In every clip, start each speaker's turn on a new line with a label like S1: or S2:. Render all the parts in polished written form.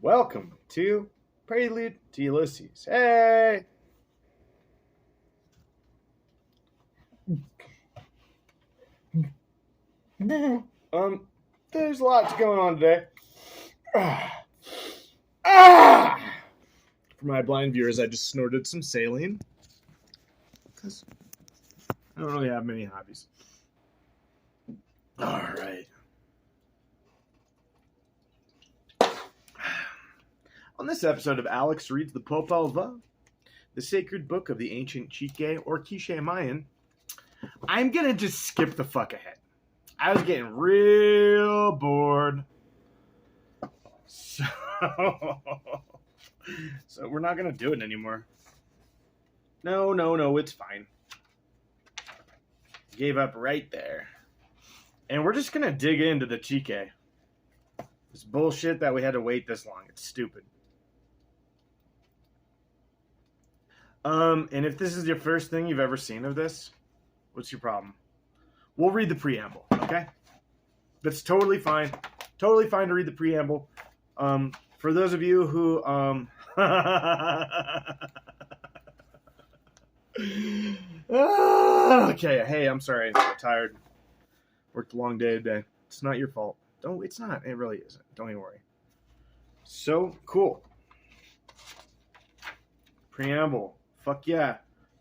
S1: Welcome to Prelude to Ulysses. Hey! There's lots going on today. For my blind viewers, I just snorted some saline because I don't really have many hobbies. All right. On this episode of Alex Reads the Popol Vuh, the sacred book of the ancient Chique or Quiche Mayan, I'm going to just skip the fuck ahead. I was getting real bored. So we're not going to do it anymore. No, it's fine. Gave up right there. And we're just going to dig into the Chique. It's bullshit that we had to wait this long. It's stupid. And if this is your first thing you've ever seen of this, what's your problem? We'll read the preamble, okay? That's totally fine. Totally fine to read the preamble. For those of you who okay, hey, I'm sorry. I'm tired. Worked a long day today. It's not your fault. It's not. It really isn't. Don't even worry. So cool. Preamble. Fuck yeah.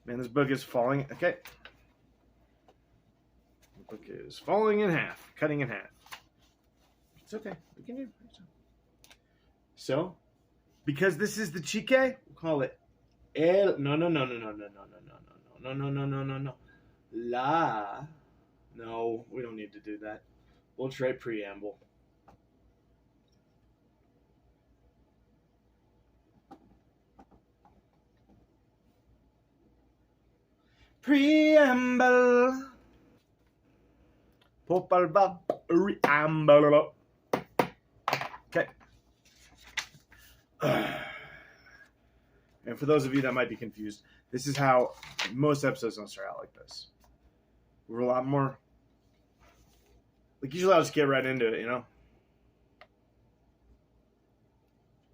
S1: Man, this book is falling. Okay. The book is falling in half. Cutting in half. It's okay. We can do it. So, because this is the Chique, we'll call it El. No. La. No, we don't need to do that. We'll try preamble. Preamble. Popol Vuh. Preamble. Okay. And for those of you that might be confused, this is how most episodes don't start out like this. We're a lot more. Like, usually I'll just get right into it, you know?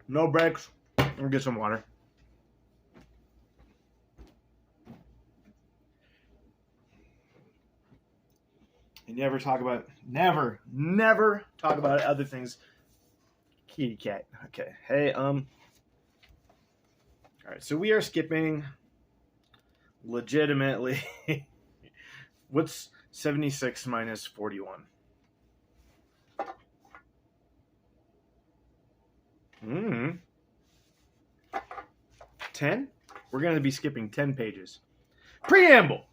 S1: No breaks. I'll get some water. And never talk about other things. Kitty cat. Okay. Hey, all right, so we are skipping legitimately. What's 76 minus 41? 10? We're going to be skipping 10 pages. Preamble.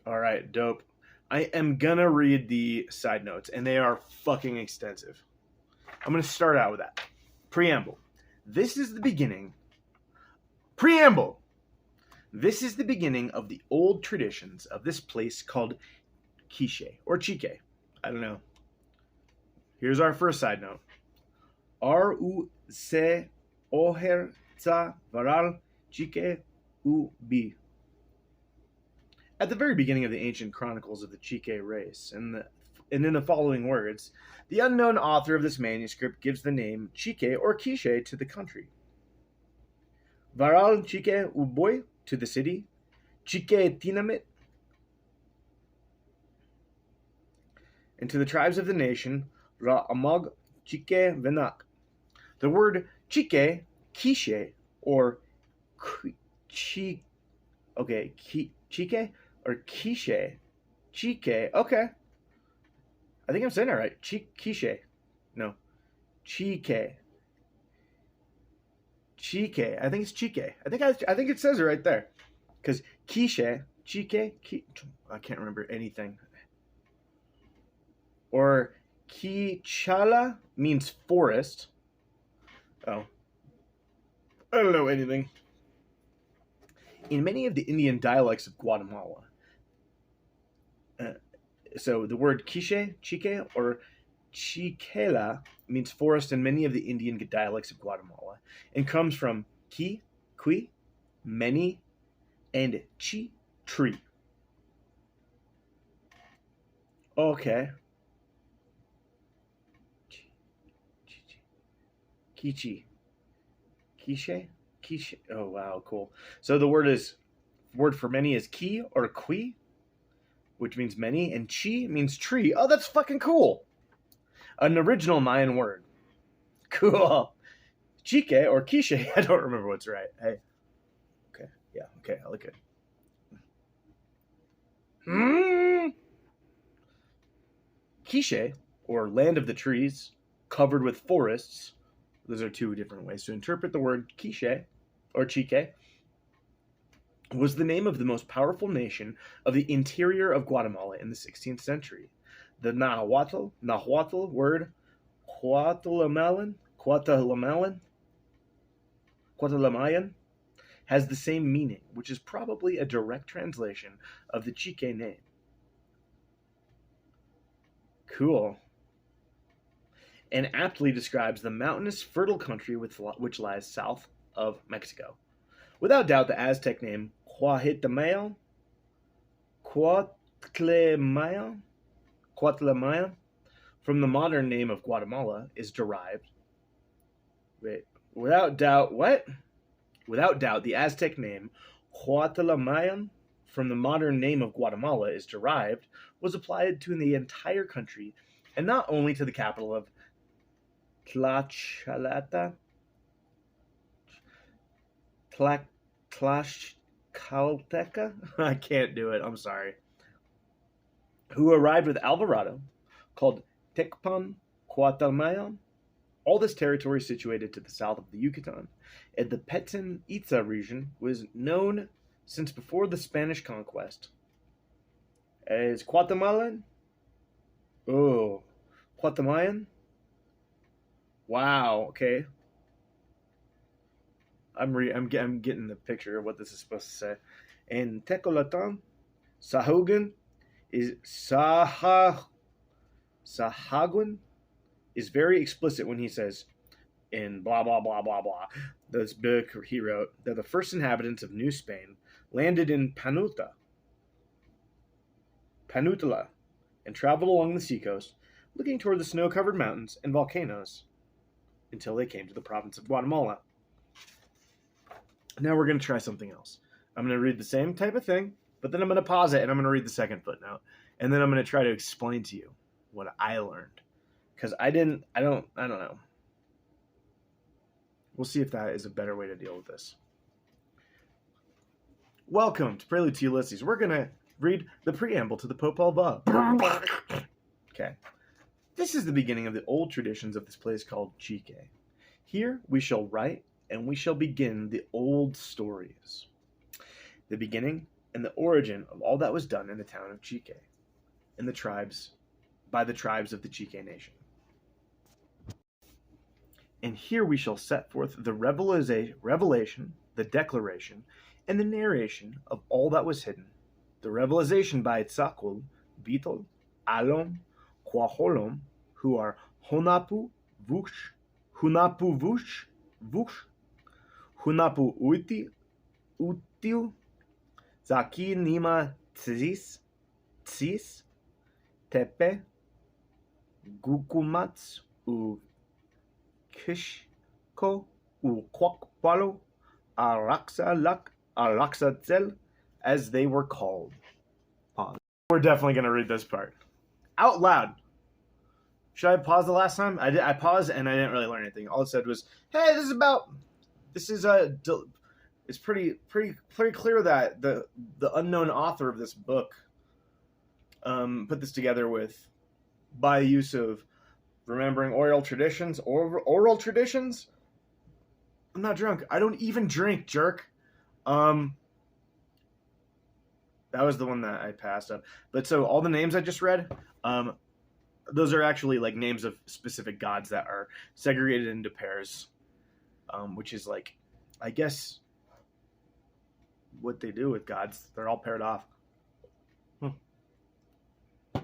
S1: All right, dope. I am going to read the side notes, and they are fucking extensive. I'm going to start out with that. Preamble. This is the beginning. Preamble. This is the beginning of the old traditions of this place called Quiche or Chique. I don't know. Here's our first side note. R-U se oher tza varal Chique u-bi. At the very beginning of the ancient chronicles of the Chique race, and in the following words, the unknown author of this manuscript gives the name Chique or Quiche to the country. Varal Chique uboy to the city, Chique tinamit, and to the tribes of the nation, Ra amag Chique venak. The word Chique, Quiche, or Chique, Chique or Quiche, Chique, okay. I think I'm saying it right. Quiche. No. Chique. Chique. I think it's Chique. I think it says it right there. Because Quiche, Chique, I can't remember anything. Or Quichala means forest. Oh. I don't know anything. In many of the Indian dialects of Guatemala, so the word quiche, chique, or chiquela means forest in many of the Indian dialects of Guatemala and comes from qui, many, and chi, tree. Okay. Kichi. Quiche? Quiche. Oh, wow, cool. So the word for many is ki or qui, which means many, and chi means tree. Oh, that's fucking cool. An original Mayan word. Cool. Chique or quiche. I don't remember what's right. Hey. Okay. Yeah. Okay. I like it. Quiche, or land of the trees, covered with forests. Those are two different ways to interpret the word quiche or chique. Was the name of the most powerful nation of the interior of Guatemala in the 16th century. The Nahuatl word Cuatlamalan, has the same meaning, which is probably a direct translation of the Chique name. Cool. And aptly describes the mountainous, fertile country which lies south of Mexico. Without doubt, the Aztec name Cuauhtémoc, from the modern name of Guatemala is derived. Without doubt, the Aztec name Cuauhtémoc, from the modern name of Guatemala is derived, was applied to the entire country, and not only to the capital of Tlaxcalteca, I can't do it, I'm sorry, who arrived with Alvarado, called Tecpan Cuauhtémoc. All this territory situated to the south of the Yucatan, and the Petén Itzá region was known since before the Spanish conquest as Guatemalan. Oh, Guatemalan. Wow. Okay. I'm getting the picture of what this is supposed to say. And Tecolotan, Sahugan is Sahagun is very explicit when he says in blah blah blah blah blah. This book he wrote that the first inhabitants of New Spain landed in Panutla, and traveled along the seacoast, looking toward the snow-covered mountains and volcanoes, until they came to the province of Guatemala. Now we're going to try something else. I'm going to read the same type of thing, but then I'm going to pause it and I'm going to read the second footnote, and then I'm going to try to explain to you what I learned, because I don't know. We'll see if that is a better way to deal with this. Welcome to Prelude to Ulysses. We're going to read the preamble to the Popol Vuh. Okay. This is the beginning of the old traditions of this place called Chique. Here we shall write and we shall begin the old stories. The beginning and the origin of all that was done in the town of Chique and the tribes, by the tribes of the Chique nation. And here we shall set forth the revelation, the declaration, and the narration of all that was hidden. The revelation by Tzakul, Beetle, Alom, Quaholom, who are Hunapu Vush, Hunapu Utiu, Zaki Nima Tzis, Tepe, Gukumats, Kishko, Kwakpalo, Araxatzel, as they were called. Pause. We're definitely going to read this part out loud. Should I pause the last time? I paused and I didn't really learn anything. All it said was, "Hey, it's pretty clear that the unknown author of this book put this together by use of remembering oral traditions. Oral traditions? I'm not drunk. I don't even drink, jerk. That was the one that I passed up. But so all the names I just read, those are actually like names of specific gods that are segregated into pairs, which is like, I guess, what they do with gods. They're all paired off.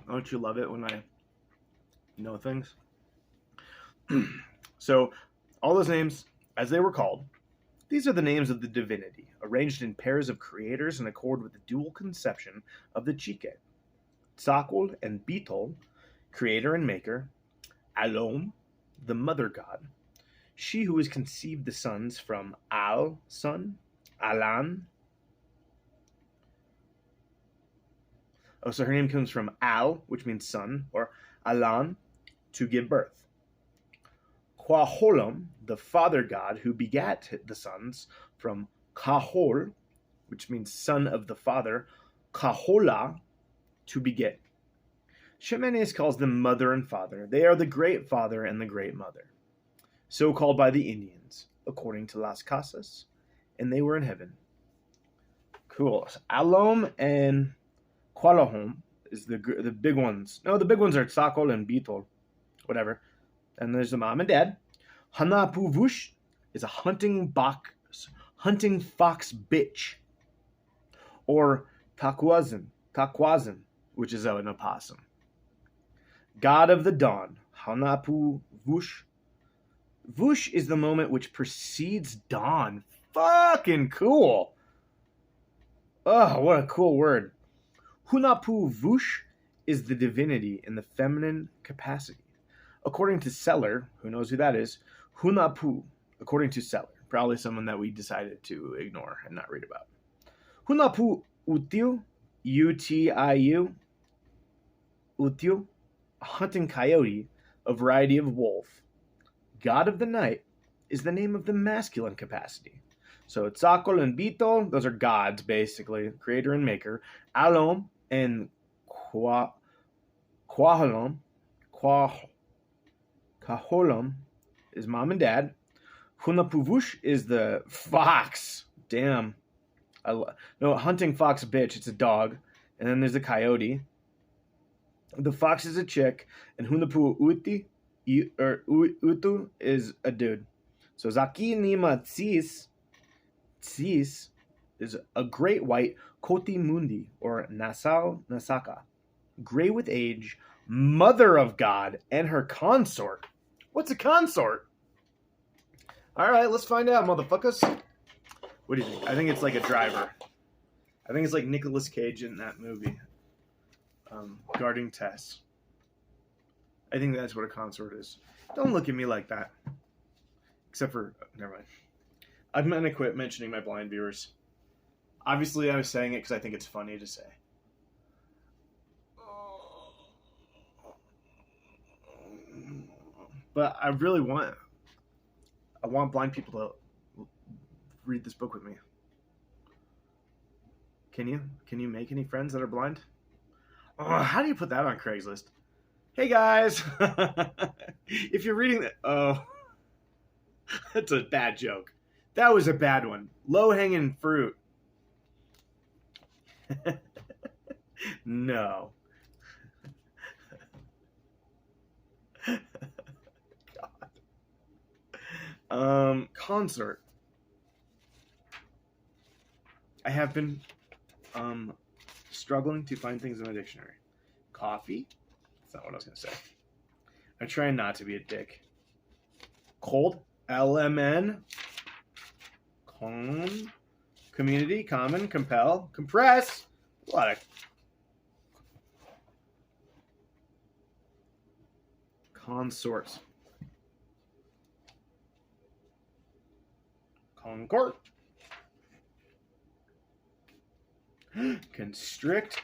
S1: Don't you love it when I know things? So all those names, as they were called, these are the names of the divinity, arranged in pairs of creators in accord with the dual conception of the Chique. Tzakol and Beetle, creator and maker. Alom, the mother god. She who has conceived the sons from Al, son. Alan. Oh, so her name comes from Al, which means son, or Alan, to give birth. Quaholam, the father god who begat the sons from Kahol, which means son of the father. Kahola, to beget. Ximenes calls them mother and father. They are the great father and the great mother, so called by the Indians, according to Las Casas, and they were in heaven. Cool. So Alom and Qualahom is the big ones. No, the big ones are Tzakol and Beetle, whatever. And there's the mom and dad. Hanapuvush is a hunting fox bitch, or Takwazin, which is an opossum. God of the dawn, Hanapu Vush. Vush is the moment which precedes dawn. Fucking cool. Oh, what a cool word. Hunapu Vush is the divinity in the feminine capacity. According to Seller, who knows who that is, Hunapu, according to Seller, probably someone that we decided to ignore and not read about. Hunapu Utiu, U-T-I-U, Utiu, a hunting coyote, a variety of wolf. God of the night is the name of the masculine capacity. So Tzakol and Beetle, those are gods, basically, creator and maker. Alom and Kaholam is mom and dad. Hunapuvush is the fox. Damn. No, hunting fox bitch, it's a dog. And then there's a coyote. The fox is a chick, and Hunapu Utu is a dude. So Zaki Nima Tsis is a great white Koti Mundi, or Nasao Nasaka, gray with age, mother of God, and her consort. What's a consort? All right, let's find out, motherfuckers. What do you think? I think it's like a driver. I think it's like Nicolas Cage in that movie. Guarding Tess. I think that's what a consort is. Don't look at me like that. Except for, never mind. I'm going to quit mentioning my blind viewers. Obviously, I was saying it because I think it's funny to say. But I really want blind people to read this book with me. Can you make any friends that are blind? Oh, how do you put that on Craigslist? Hey guys, if you're reading that, oh, that's a bad joke. That was a bad one. Low-hanging fruit. No. God. Consort. I have been struggling to find things in my dictionary. Coffee? That's not what I was going to say. I'm trying not to be a dick. Cold? LMN? Calm? Community? Common? Compel? Compress? A lot of... Consort. Concord? Constrict.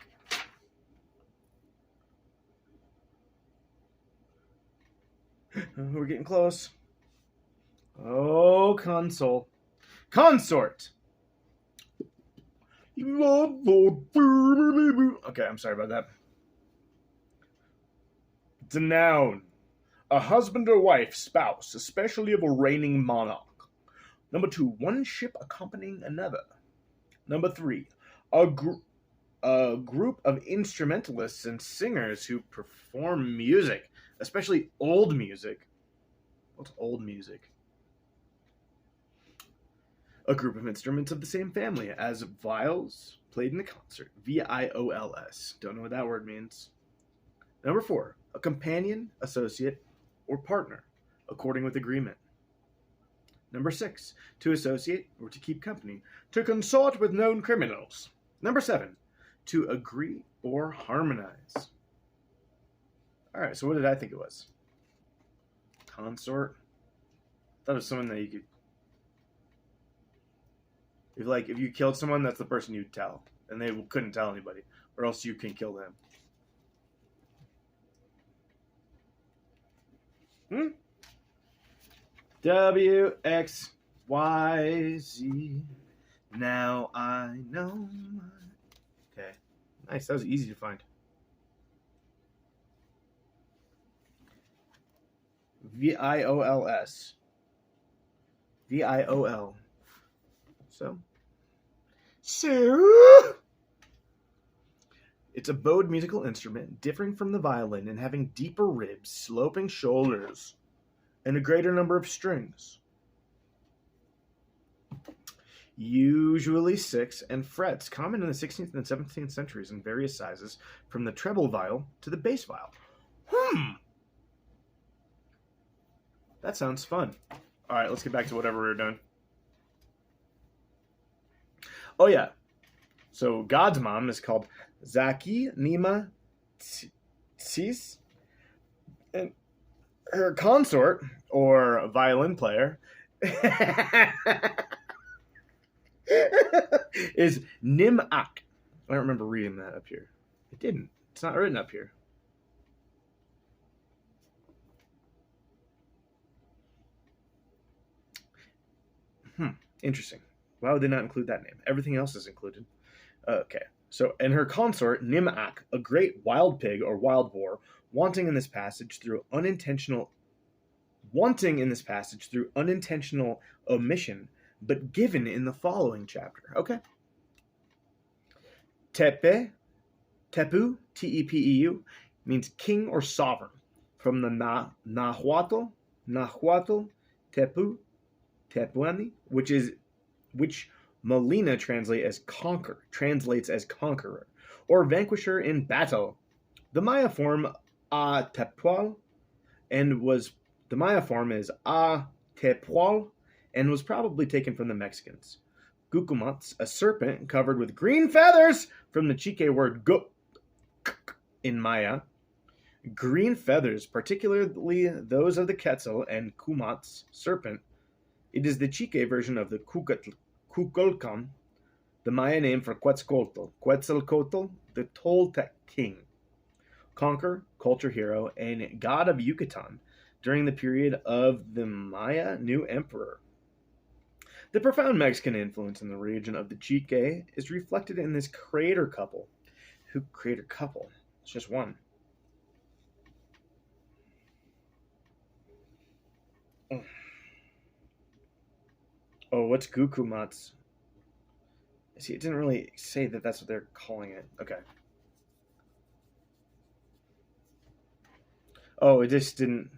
S1: We're getting close. Oh, console. Consort. Okay, I'm sorry about that. It's a noun. A husband or wife, spouse, especially of a reigning monarch. Number 2, one ship accompanying another. Number 3, a group of instrumentalists and singers who perform music, especially old music. What's old music? A group of instruments of the same family as viols played in a concert. VIOLS. Don't know what that word means. Number 4, a companion, associate, or partner, according with agreement. Number 6, to associate or to keep company, to consort with known criminals. Number 7, to agree or harmonize. All right, so what did I think it was? Consort. I thought it was someone that you could. If you killed someone, that's the person you'd tell, and they couldn't tell anybody, or else you can kill them. W X Y Z. Now I know. Okay, nice. That was easy to find. VIOLS. VIOL. So. It's a bowed musical instrument, differing from the violin and having deeper ribs, sloping shoulders, and a greater number of strings. Usually 6, and frets, common in the 16th and 17th centuries in various sizes, from the treble viol to the bass viol. That sounds fun. All right, let's get back to whatever we're doing. Oh, yeah. So God's mom is called Zaki Nima Tis, and her consort, or violin player, is Nim-Ak. I don't remember reading that up here. It didn't. It's not written up here. Interesting. Why would they not include that name? Everything else is included. Okay. So, and her consort, Nim-Ak, a great wild pig or wild boar, wanting in this passage through unintentional omission, but given in the following chapter. Okay. Tepu, T-E-P-E-U, means king or sovereign. From the Nahuatl, Tepu, Tepuani, which Molina translates as conqueror, or vanquisher in battle. The Maya form A Tepual, the Maya form is A Tepual, and was probably taken from the Mexicans. Gukumats, a serpent covered with green feathers, from the Chique word go in Maya. Green feathers, particularly those of the Quetzal and Kumats serpent. It is the Chique version of the Kukulkan, the Maya name for Quetzalcoatl, the Toltec king, conqueror, culture hero, and god of Yucatan during the period of the Maya new emperor. The profound Mexican influence in the region of the Chique is reflected in this creator couple. Creator couple? It's just one. Oh, what's Gukumats? See, it didn't really say that that's what they're calling it. Okay. Oh, it just didn't.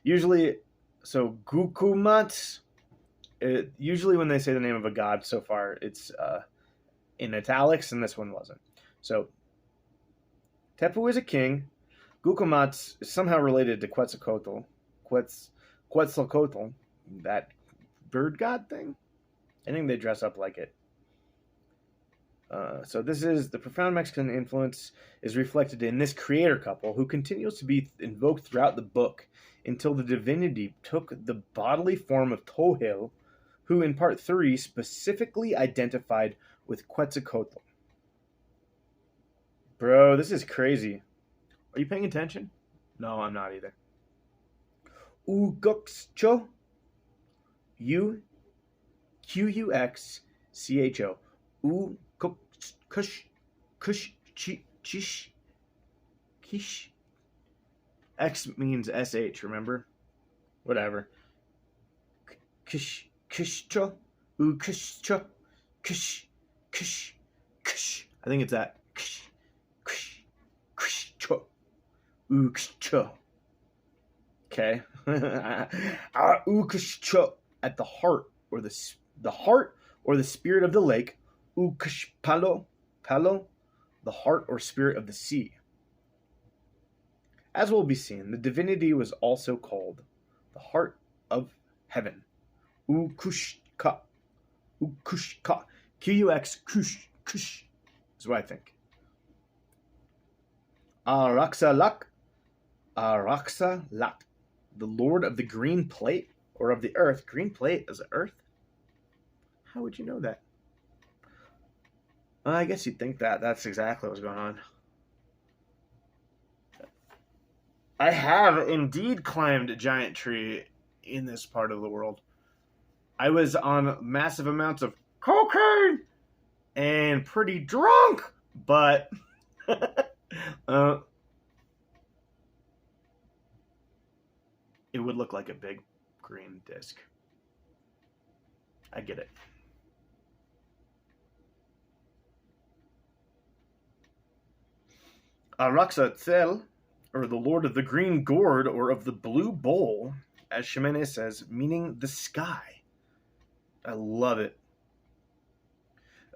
S1: Usually, so Gukumats, usually when they say the name of a god so far, it's in italics, and this one wasn't. So, Tepu is a king. Gukumats is somehow related to Quetzalcoatl. Quetzalcoatl, that bird god thing. I think they dress up like it. So this is the profound Mexican influence is reflected in this creator couple, who continues to be invoked throughout the book until the divinity took the bodily form of Tohil, who in part 3 specifically identified with Quetzalcoatl. Bro, this is crazy. Are you paying attention? No, I'm not either. Uguxcho. Uquxcho. Kish. X means sh, remember? Whatever. Kishcho. Kish. I think it's that. Okay. At the heart, or the heart or the spirit of the lake. Palo, the heart or spirit of the sea. As will be seen, the divinity was also called the heart of heaven. Ukushka. Qux, kush, is what I think. Araxalak, Araxalak, the Lord of the Green Plate, or of the Earth. Green Plate is Earth? How would you know that? I guess you'd think that. That's exactly what's going on. I have indeed climbed a giant tree in this part of the world. I was on massive amounts of cocaine and pretty drunk, but it would look like a big green disc. I get it. Araxatzel, or the Lord of the Green Gourd, or of the Blue Bowl, as Ximenes says, meaning the sky. I love it.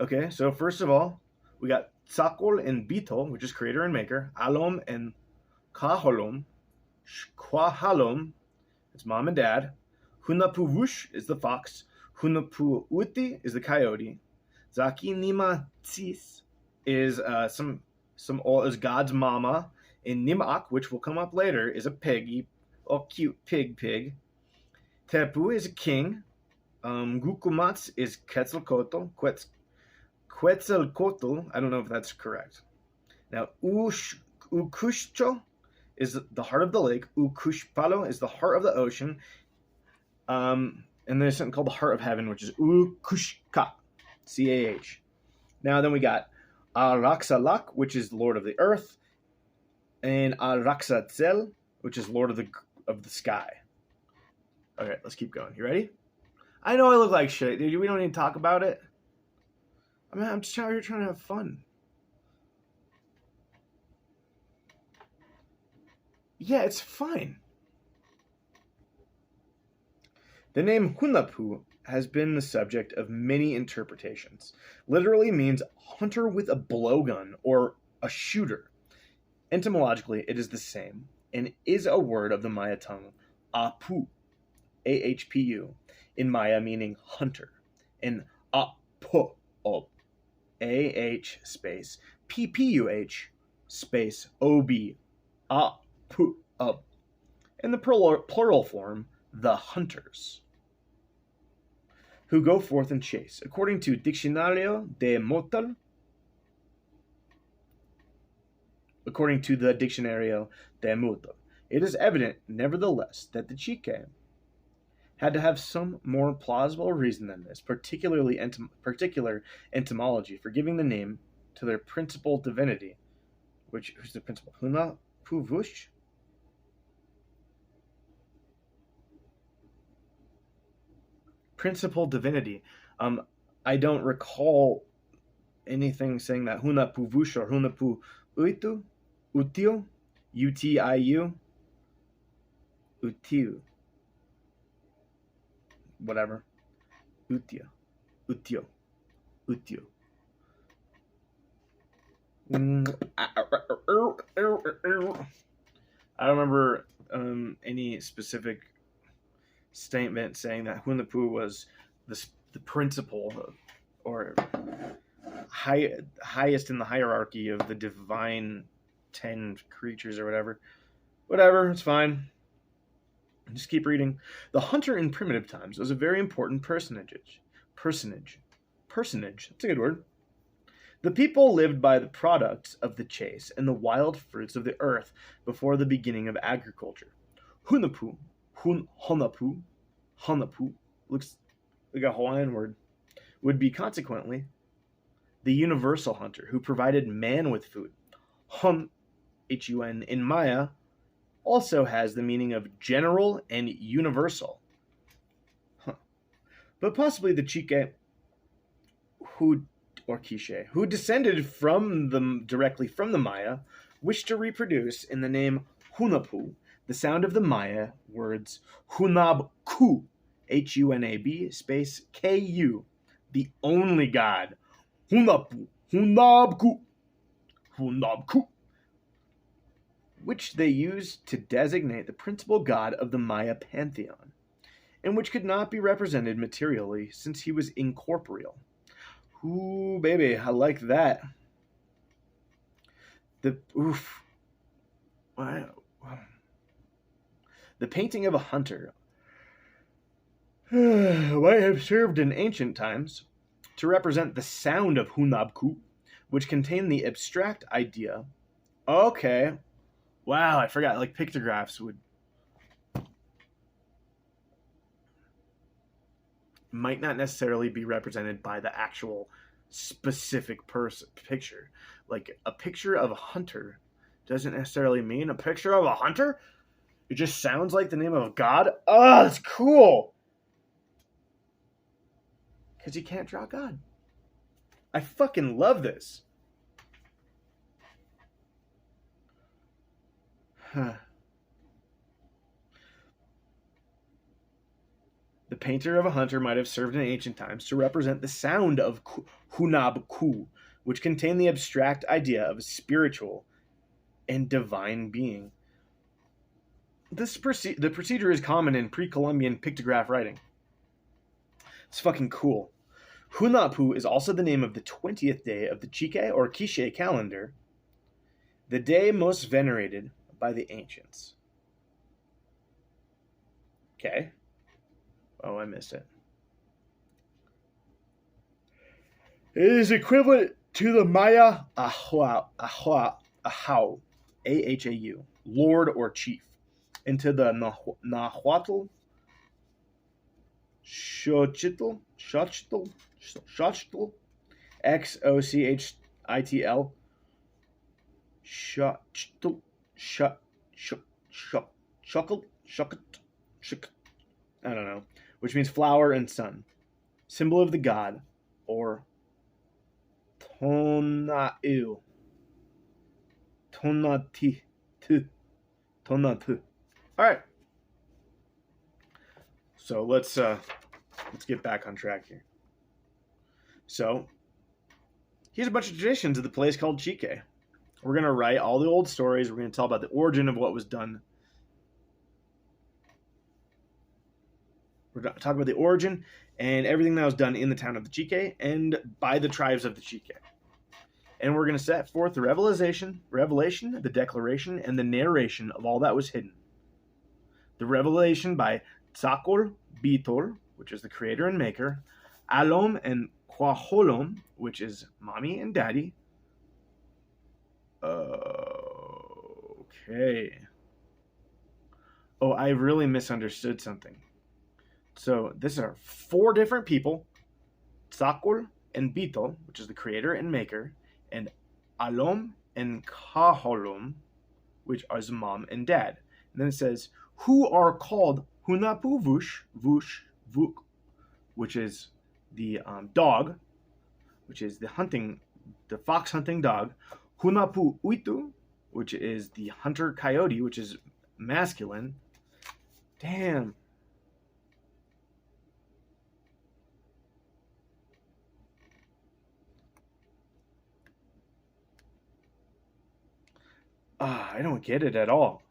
S1: Okay, so first of all, we got Tzakol and Bito, which is creator and maker. Alom and Kaholom. Kwahalom, it's mom and dad. Hunapuvush is the fox. Hunapuuti is the coyote. Zaki Nima Tzis is is God's mama. And Nimak, which will come up later, is a piggy, a cute pig. Tepu is a king. Gukumats is Quetzalcoatl. Quetzalcoatl, I don't know if that's correct. Now, Ukushcho is the heart of the lake. Ukushpalo is the heart of the ocean. And there's something called the heart of heaven, which is Ukushka, C-A-H. Now, then we got Araxalak, which is Lord of the earth, and Araxatzel, which is Lord of the sky. Okay, let's keep going. You ready? I know I look like shit, dude. We don't need to talk about it. I mean, I'm just out here trying to have fun. Yeah, it's fine. The name Hunapu has been the subject of many interpretations. Literally means hunter with a blowgun or a shooter. Etymologically, it is the same and is a word of the Maya tongue, Apu, A-H-P-U, in Maya meaning hunter, and Apu, A-H space P-P-U-H space O-B, Apu, in the plural form, the hunters, who go forth and chase. According to Diccionario de Motal, according to the Diccionario de Motal, it is evident, nevertheless, that the Chique had to have some more plausible reason than this, particular etymology for giving the name to their principal divinity, who's the principal? Hunapuvush? Principal divinity. I don't recall anything saying that Hunapuvush or Hunapu Utio, U-T-I-U, Utiu, whatever, Utio. I don't remember any specific statement saying that Hunapu was the principal or highest in the hierarchy of the divine 10 creatures or whatever. Whatever, it's fine. Just keep reading. The hunter in primitive times was a very important personage. Personage. That's a good word. The people lived by the products of the chase and the wild fruits of the earth before the beginning of agriculture. Hunapu, looks like a Hawaiian word, would be consequently the universal hunter who provided man with food. Hun, H-U-N, in Maya, also has the meaning of general and universal. But possibly the Chique, Quiche, who descended directly from the Maya, wished to reproduce in the name Hunapu the sound of the Maya words Hunabku, H-U-N-A-B space K-U, the only God. Hunabku, which they used to designate the principal god of the Maya pantheon, and which could not be represented materially since he was incorporeal. Ooh, baby, I like that. The painting of a hunter might have served in ancient times to represent the sound of Hunabku, which contained the abstract idea. Okay. Wow, I forgot. Like pictographs might not necessarily be represented by the actual specific picture. Like a picture of a hunter doesn't necessarily mean a picture of a hunter. It just sounds like the name of a god. Oh, that's cool. Because you can't draw God. I fucking love this. Huh. The painter of a hunter might have served in ancient times to represent the sound of Hunab-ku, which contained the abstract idea of a spiritual and divine being. The procedure is common in pre-Columbian pictograph writing. It's fucking cool. Hunab-ku is also the name of the 20th day of the Chike or Quiche calendar, the day most venerated by the ancients. Okay. Oh, I missed it. It is equivalent to the Maya Ahau, A-H-A-U, Lord or Chief, and to the Nahuatl, Xochitl, Xochitl, Xochitl, I don't know, which means flower and sun, symbol of the god, or Tonatu. All right. So let's get back on track here. So here's a bunch of traditions of the place called Chike. We're gonna write all the old stories. We're gonna tell about the origin of what was done. We're going to talk about the origin and everything that was done in the town of the Chike and by the tribes of the Chike. And we're going to set forth the revelation, the declaration, and the narration of all that was hidden. The revelation by Tzakol Bitor, which is the creator and maker, Alom and Kwaholom, which is mommy and daddy. Okay. Oh, I really misunderstood something. So these are 4 different people, Tzakol and Bito, which is the creator and maker, and Alom and Kaholom, which are his mom and dad. And then it says, who are called Hunapu Vuk, which is the dog, which is the fox hunting dog, Hunapu Uitu, which is the hunter coyote, which is masculine. Damn. I don't get it at all.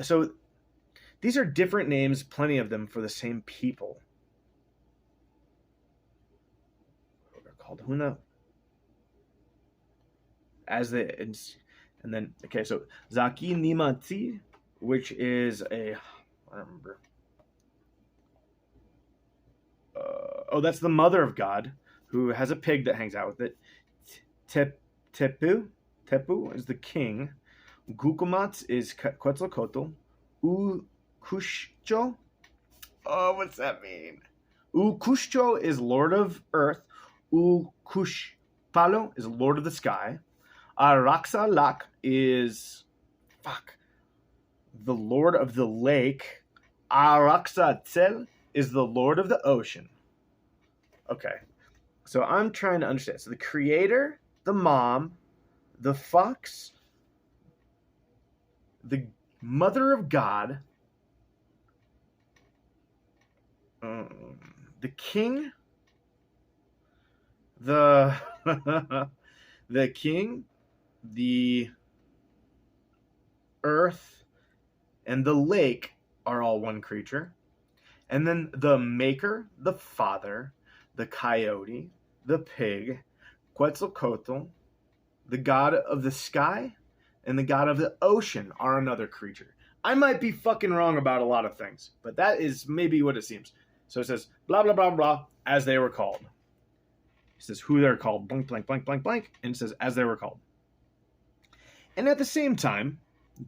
S1: So these are different names, plenty of them, for the same people. They're called Huna. And then, okay, so Zaki Nimatsi, which is I don't remember. That's the mother of God, who has a pig that hangs out with it. Tepu is the king. Gukumats is Quetzalcoatl. Ukushcho. Oh, what's that mean? Ukushcho is Lord of Earth. Ukushpalo is Lord of the Sky. Araxalak is the Lord of the Lake. Araxatzel is the Lord of the Ocean. Okay. So I'm trying to understand. So the creator, the mom, the fox, the mother of God, the king, the king, the earth, and the lake are all one creature. And then the maker, the father, the coyote, the pig, Quetzalcoatl, the god of the sky, and the god of the ocean are another creature. I might be fucking wrong about a lot of things, but that is maybe what it seems. So it says, blah, blah, blah, blah, as they were called. It says who they're called, blank, blank, blank, blank, blank, and it says as they were called. And at the same time,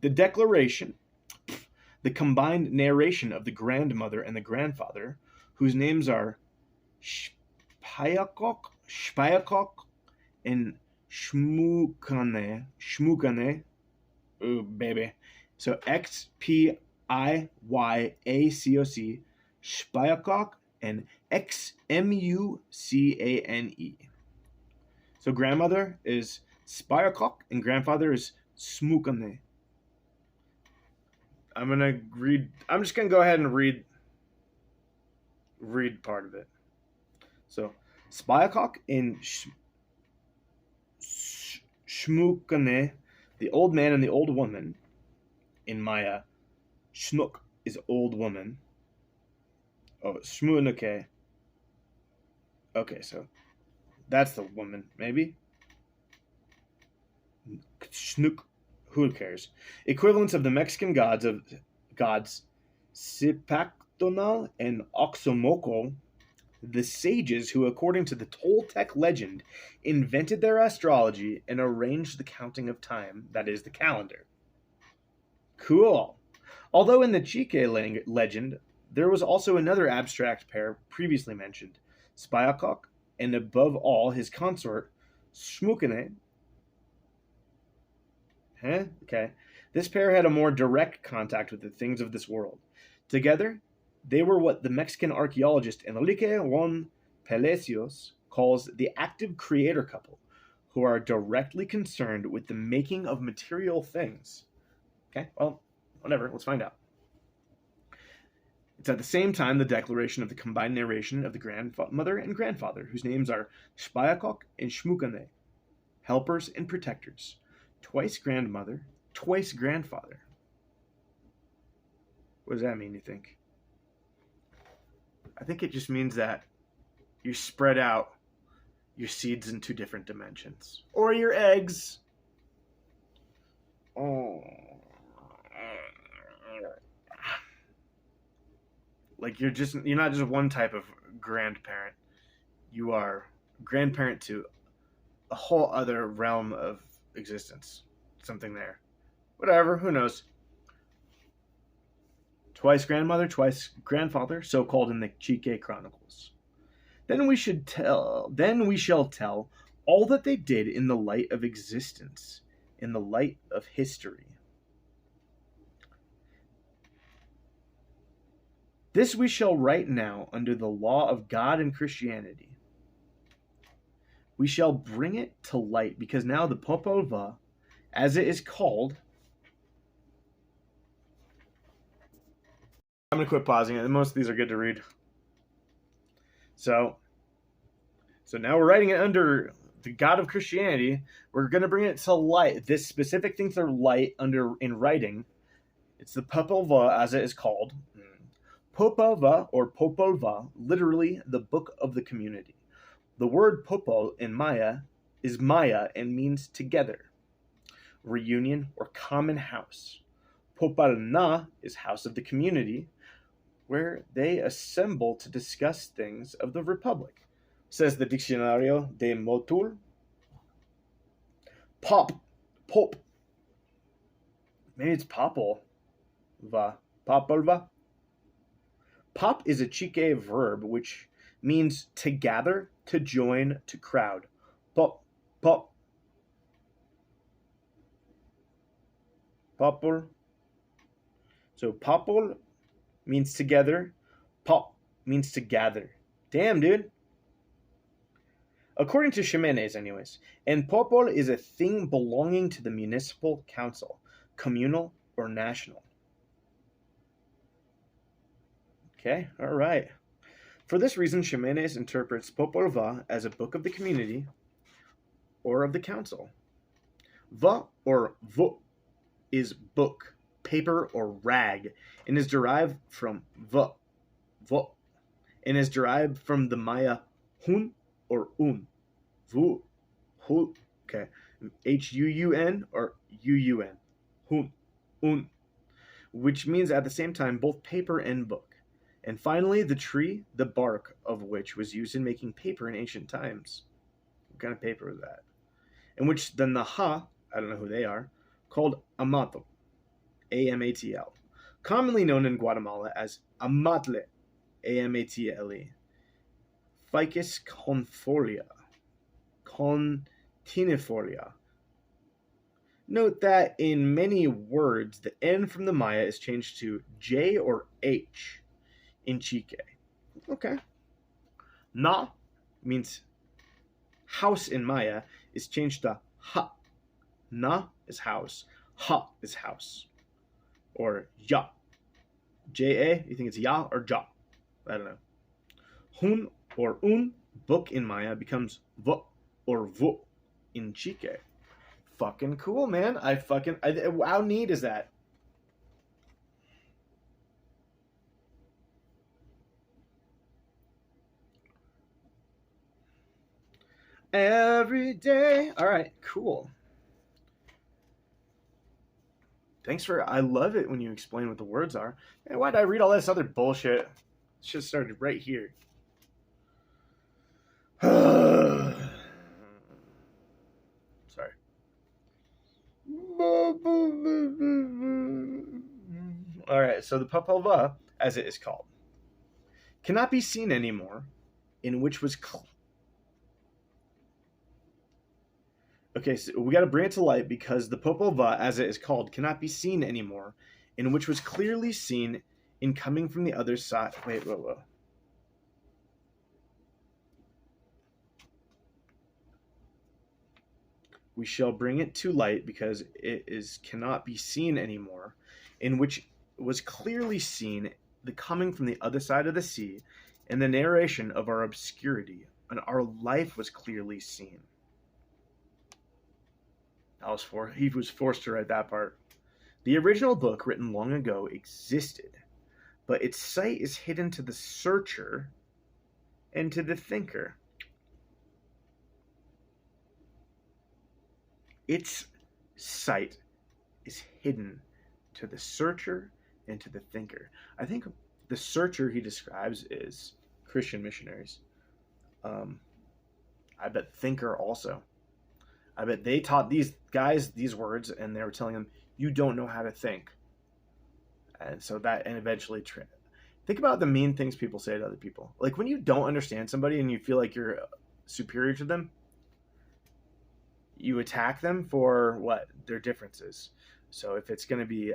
S1: the declaration, the combined narration of the grandmother and the grandfather, whose names are Shpayakok, and Shmukane, ooh, baby. So Xpiyacoc, Shpayakok, and Xmucane. So grandmother is Spyakok and grandfather is Smukane. I'm just gonna go ahead and read part of it. So Spyakok and Shmukane, the old man and the old woman. In Maya, Shnuk is old woman. Oh, Shmunuke. Okay, so that's the woman, maybe? Shnuk, who cares? Equivalents of the Mexican gods Zipactonal and Oxomoco, the sages who, according to the Toltec legend, invented their astrology and arranged the counting of time, that is, the calendar. Cool. Although in the Chique legend, there was also another abstract pair previously mentioned, Spyakok, and above all his consort, Shmukane. Okay. This pair had a more direct contact with the things of this world. Together, they were what the Mexican archaeologist Enrique Juan Palacios calls the active creator couple, who are directly concerned with the making of material things. Okay, well, whatever, let's find out. It's at the same time the declaration of the combined narration of the grandmother and grandfather, whose names are Shpayakok and Shmukane, helpers and protectors, twice grandmother, twice grandfather. What does that mean, you think? I think it just means that you spread out your seeds in 2 different dimensions. Or your eggs. Oh. Like you're not just one type of grandparent. You are grandparent to a whole other realm of existence. Something there. Whatever, who knows? Twice grandmother, twice grandfather, so called in the Chique Chronicles. Then we shall tell all that they did in the light of existence, in the light of history. This we shall write now under the law of God and Christianity. We shall bring it to light, because now the Popol Vuh, as it is called... I'm going to quit pausing it. Most of these are good to read. So now we're writing it under the God of Christianity. We're going to bring it to light. This specific thing to light in writing. It's the Popol Vuh, as it is called. Popol Vuh, or Popol Vuh, literally the book of the community. The word Popol in Maya is Maya and means together, reunion, or common house. Popol Na is house of the community, where they assemble to discuss things of the Republic, says the Diccionario de Motul. Pop, maybe it's Popol Vuh, Popol Vuh. Pop is a Chique verb which means to gather, to join, to crowd. Pop. Popol. So popol means together. Pop means to gather. Damn, dude. According to Ximenes, anyways. And popol is a thing belonging to the municipal council, communal or national. Okay, all right. For this reason, Ximenes interprets Popol Vuh as a book of the community or of the council. Vuh or vu is book, paper, or rag, and is derived from vu, and is derived from the Maya hun or un, vu, hu. Okay, Huun or Uun, hun, un, which means at the same time both paper and book. And finally, the tree, the bark of which was used in making paper in ancient times. What kind of paper was that? In which the Naha, I don't know who they are, called Amato, Amatl, commonly known in Guatemala as Amatle, Amatle, Ficus continifolia. Note that in many words, the N from the Maya is changed to J or H in Chique. Okay. Na means house in Maya is changed to ha. Na is house. Ha is house. Or ya. J-A, you think it's ya or ja? I don't know. Hun or un, book in Maya, becomes v or vu in Chique. Fucking cool, man. How neat is that? Every day. All right, cool. Thanks for. I love it when you explain what the words are. And why did I read all this other bullshit? Should have started right here. Sorry. All right, so the Popol as it is called, cannot be seen anymore, in which was okay, so we got to bring it to light because the Popol as it is called, cannot be seen anymore, in which was clearly seen in coming from the other side. Wait, whoa. We shall bring it to light because it is cannot be seen anymore, in which was clearly seen the coming from the other side of the sea, and the narration of our obscurity, and our life was clearly seen. He was forced to write that part. The original book, written long ago, existed, but its sight is hidden to the searcher and to the thinker. Its sight is hidden to the searcher and to the thinker. I think the searcher he describes is Christian missionaries. I bet thinker also. I bet they taught these guys these words, and they were telling them, "You don't know how to think." And so that, and eventually, think about the mean things people say to other people. Like when you don't understand somebody and you feel like you're superior to them, you attack them for what their differences. So if it's going to be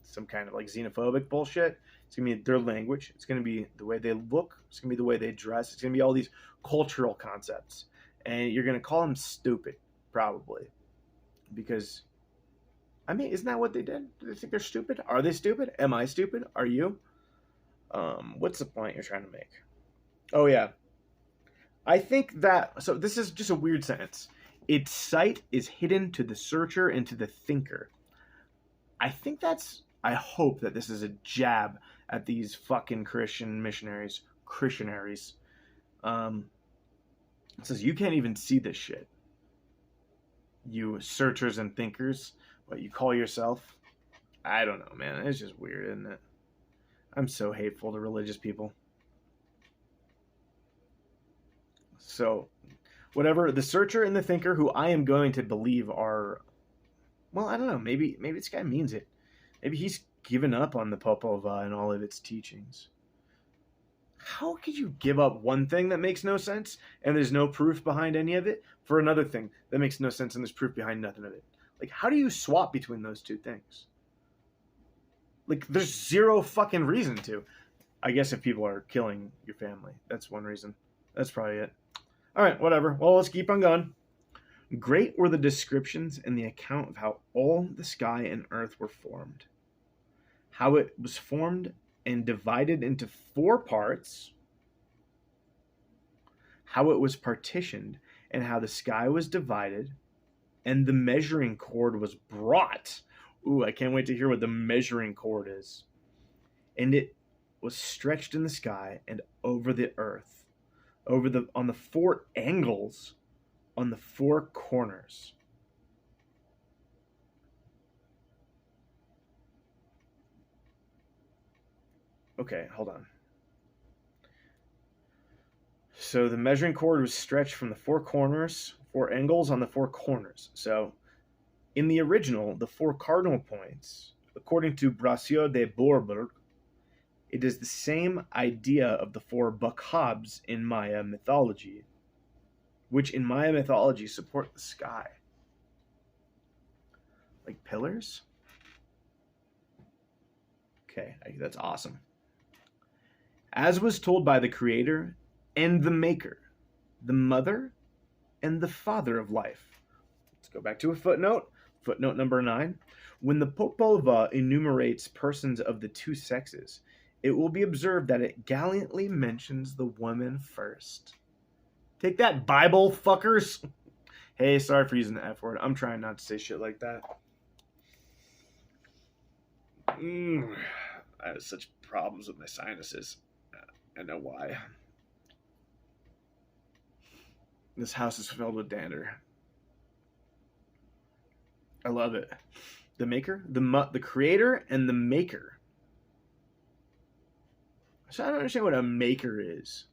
S1: some kind of like xenophobic bullshit, it's going to be their language. It's going to be the way they look. It's going to be the way they dress. It's going to be all these cultural concepts. And you're going to call them stupid, probably. Because, I mean, isn't that what they did? Do they think they're stupid? Are they stupid? Am I stupid? Are you? What's the point you're trying to make? Oh, yeah. I think that, so this is just a weird sentence. Its sight is hidden to the searcher and to the thinker. I hope that this is a jab at these fucking Christian missionaries. It says, you can't even see this shit. You searchers and thinkers, what you call yourself. I don't know, man. It's just weird, isn't it? I'm so hateful to religious people. So, whatever, the searcher and the thinker, who I am going to believe are, well, I don't know, maybe this guy means it. Maybe he's given up on the Popol and all of its teachings. How could you give up one thing that makes no sense and there's no proof behind any of it for another thing that makes no sense and there's proof behind nothing of it? Like, how do you swap between those two things? Like, there's zero fucking reason to. I guess if people are killing your family, that's one reason. That's probably it. All right, whatever. Well, let's keep on going. Great were the descriptions and the account of how all the sky and earth were formed, how it was formed and divided into 4 parts, how it was partitioned, and how the sky was divided, and the measuring cord was brought. Ooh, I can't wait to hear what the measuring cord is. And it was stretched in the sky and over the earth, on the 4 angles on the four corners. Okay, hold on. So the measuring cord was stretched from the four corners, four angles on the four corners. So in the original, the four cardinal points, according to Brasseur de Bourbourg, it is the same idea of the four Bakhobs in Maya mythology, which in Maya mythology support the sky. Like pillars? Okay, that's awesome. As was told by the creator and the maker, the mother and the father of life. Let's go back to a footnote. Footnote number 9. When the Popova enumerates persons of the two sexes, it will be observed that it gallantly mentions the woman first. Take that, Bible fuckers! Hey, sorry for using the F word. I'm trying not to say shit like that. I have such problems with my sinuses. I know why. This house is filled with dander. I love it. The maker, the creator, and the maker. So I don't understand what a maker is.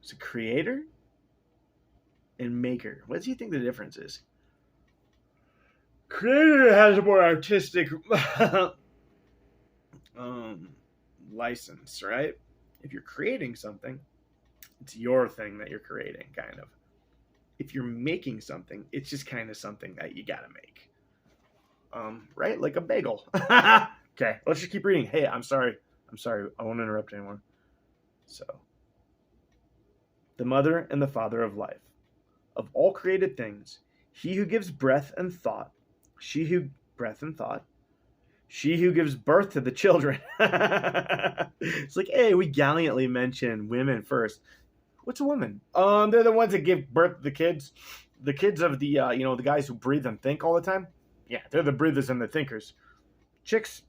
S1: It's a creator and maker. What do you think the difference is? Creator has a more artistic license, right? If you're creating something, it's your thing that you're creating, kind of. If you're making something, it's just kind of something that you gotta make. Right? Like a bagel. Okay, let's just keep reading. Hey, I'm sorry. I won't interrupt anyone. So, the mother and the father of life. Of all created things, he who gives breath and thought, she who gives birth to the children. It's like, hey, we gallantly mention women first. What's a woman? They're the ones that give birth to the kids. The kids of the, the guys who breathe and think all the time. Yeah, they're the breathers and the thinkers. Chicks,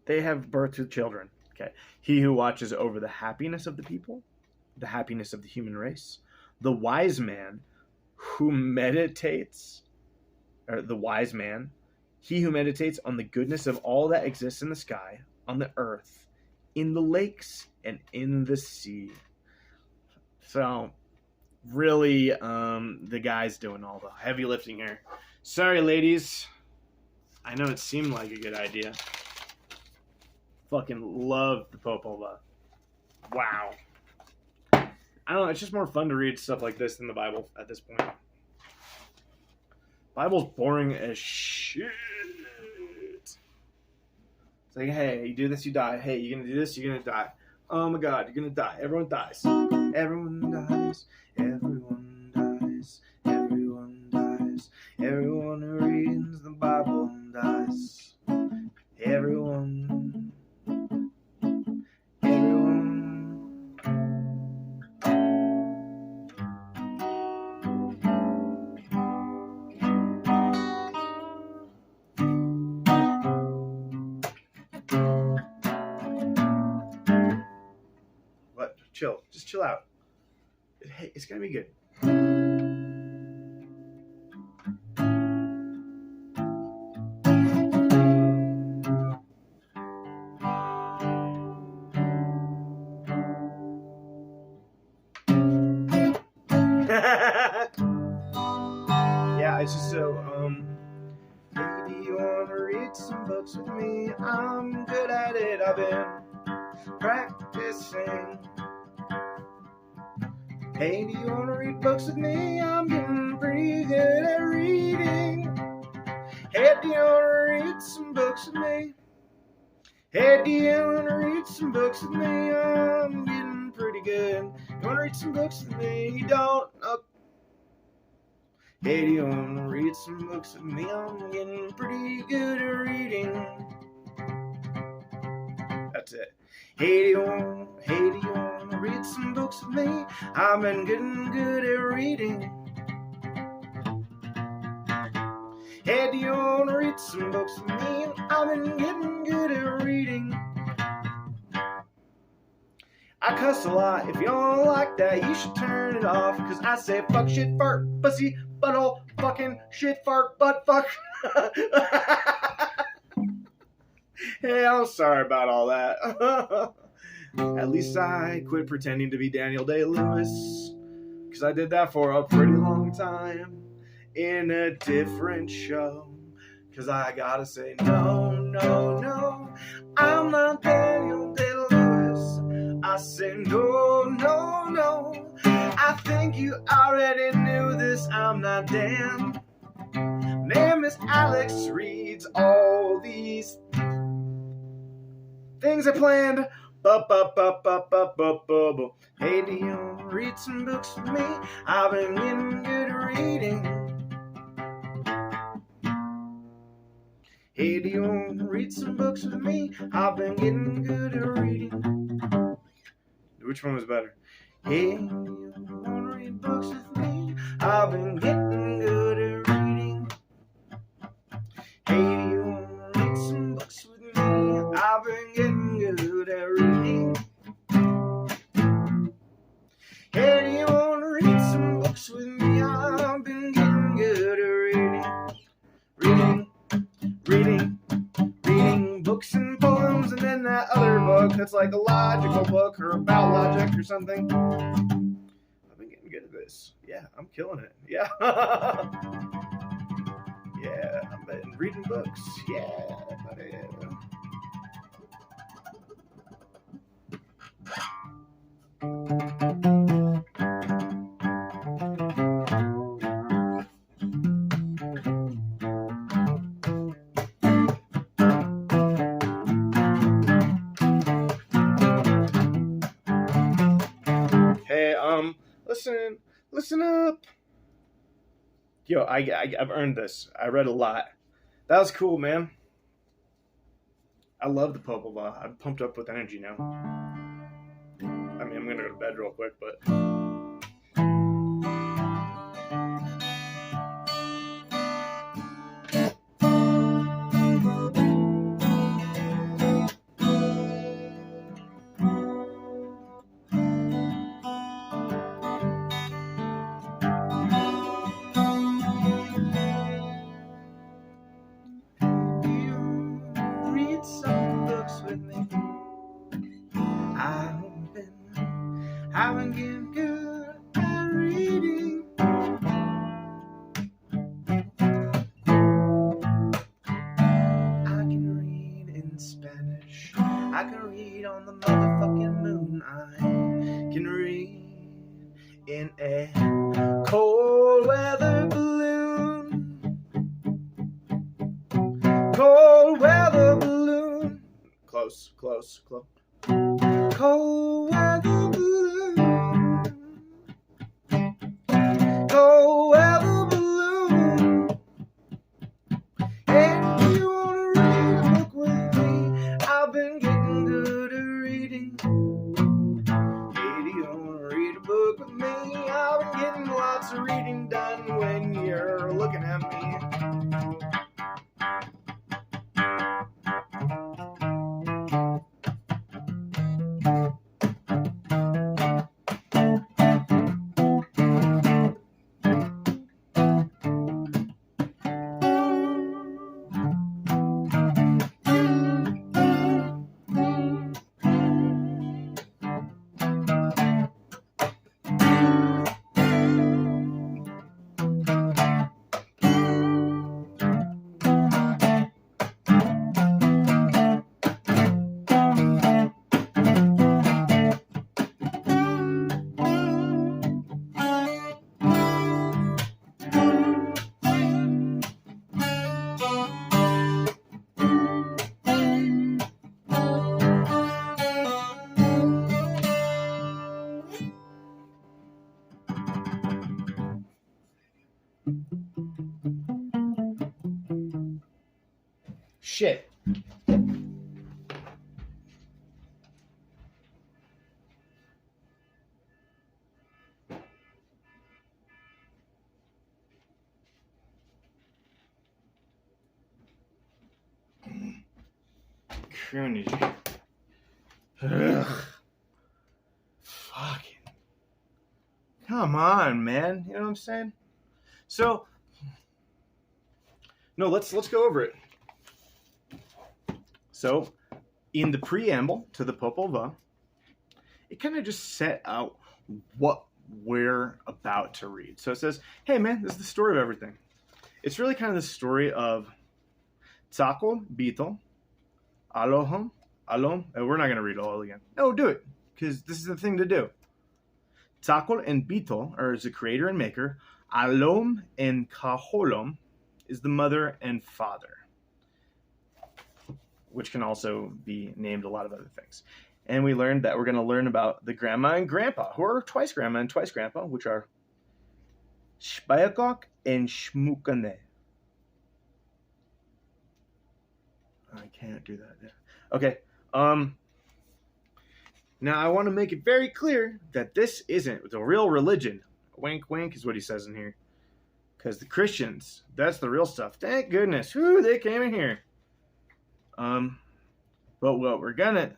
S1: they have birth to children. Okay. He who watches over the happiness of the people, the happiness of the human race, the wise man who meditates, he who meditates on the goodness of all that exists in the sky, on the earth, in the lakes, and in the sea. So, really, the guy's doing all the heavy lifting here. Sorry, ladies. I know it seemed like a good idea. Fucking love the Popova. Wow. I don't know, it's just more fun to read stuff like this than the Bible at this point. Bible's boring as shit. It's like, hey, you do this, you die. Hey, you're gonna do this, you're gonna die. Oh my god, you're gonna die. Everyone dies. Everyone dies. Everyone dies. Everyone dies. Everyone who reads the Bible dies. Everyone. What? Chill. Just chill out. Hey, it's gonna be good. Yeah, it's just so, hey, do you want to read some books with me? I'm good at it, I've been practicing. Hey, do you want to read books with me? I'm getting pretty good at reading. Hey, do you want to read some books with me? Hey, do you want to read some books with me? I'm getting pretty good. You want to read some books with me? You don't? Hey, do you want to read some books with me? I'm getting pretty good at reading. That's it. Hey, do you want to read some books with me? I've been getting good at reading. Hey, do you want to read some books with me? I've been getting good at reading. I cuss a lot. If you don't like that, you should turn it off. Cause I say fuck, shit, fart, pussy, butthole, fucking shit, fart, butt, fuck. Hey, I'm sorry about all that. At least I quit pretending to be Daniel Day-Lewis. Cause I did that for a pretty long time in a different show. Cause I gotta say no, no, no, I'm not Daniel Day-Lewis. I say no, no, no, I think you already knew this. I'm not Dan. Name is Alex, reads all these things I planned. Hey, do you read some books with me? I've been getting good at reading. Hey, do you want to read some books with me? I've been getting good at reading. Which one was better? Hey, do you want to read books with me? I've been getting good at reading. Hey, do you want to read some books with me? I've been getting good at reading. Hey, do you want to read some books with me? I've been getting good at reading. Reading books and poems, and then that other book that's like a logical book or about logic or something. I've been getting good at this. Yeah, I'm killing it. Yeah. Yeah, I've been reading books. Yeah, buddy. Hey, listen up. Yo, I've earned this. I read a lot. That was cool, man. I love the Popova. I'm pumped up with energy now. I mean, I'm gonna go to bed real quick, but. Read some books with me. I've been getting good at reading. I can read in Spanish. I can read on the motherfucking moon. I can read in a cold weather balloon. Cold weather balloon. Close. Cold weather balloon. Cold weather balloon. Hey, do you wanna read a book with me? I've been getting good at reading. Hey, do you wanna read a book with me? I've been getting lots of reading done when you're looking at me. Shit. Crew energy. Ugh. come on, man. You know what I'm saying? So, no, let's go over it. So, in the preamble to the Popol Vuh, it kind of just set out what we're about to read. So it says, hey, man, this is the story of everything. It's really kind of the story of Tzakol, Beetle, Alohom, Alom. We're not going to read it all again. No, do it, because this is the thing to do. Tzakol and Beetle are the creator and maker. Alom and Kaholom is the mother and father, which can also be named a lot of other things. And we learned that we're going to learn about the grandma and grandpa, who are twice grandma and twice grandpa, which are Shbayakok and Shmukane. I can't do that. Okay. Now I want to make it very clear that this isn't the real religion. Wink, wink is what he says in here. Because the Christians, that's the real stuff. Thank goodness. Whoo, they came in here. But what we're going to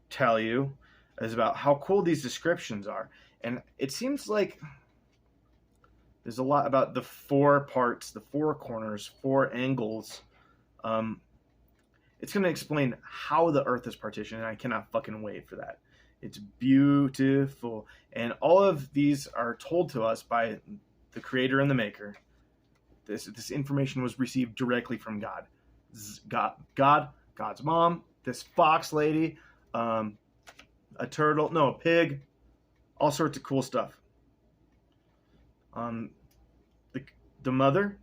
S1: tell you is about how cool these descriptions are. And it seems like there's a lot about the 4 parts, the 4 corners, 4 angles. It's going to explain how the earth is partitioned, and I cannot fucking wait for that. It's beautiful. And all of these are told to us by the creator and the maker. This information was received directly from God. God's mom, this fox lady, a turtle, no, a pig, all sorts of cool stuff. The mother,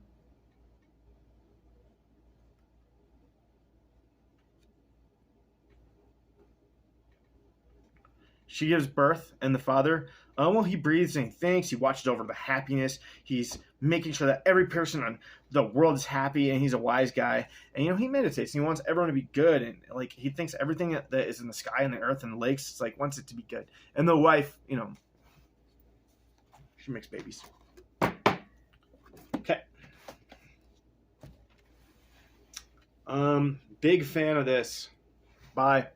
S1: she gives birth, and the father, well, he breathes and he thinks, he watches over the happiness, he's making sure that every person on the world is happy, and he's a wise guy, and he meditates, and he wants everyone to be good, and like he thinks everything that is in the sky and the earth and the lakes, it's like wants it to be good. And the wife, she makes babies. Okay. Big fan of this. Bye.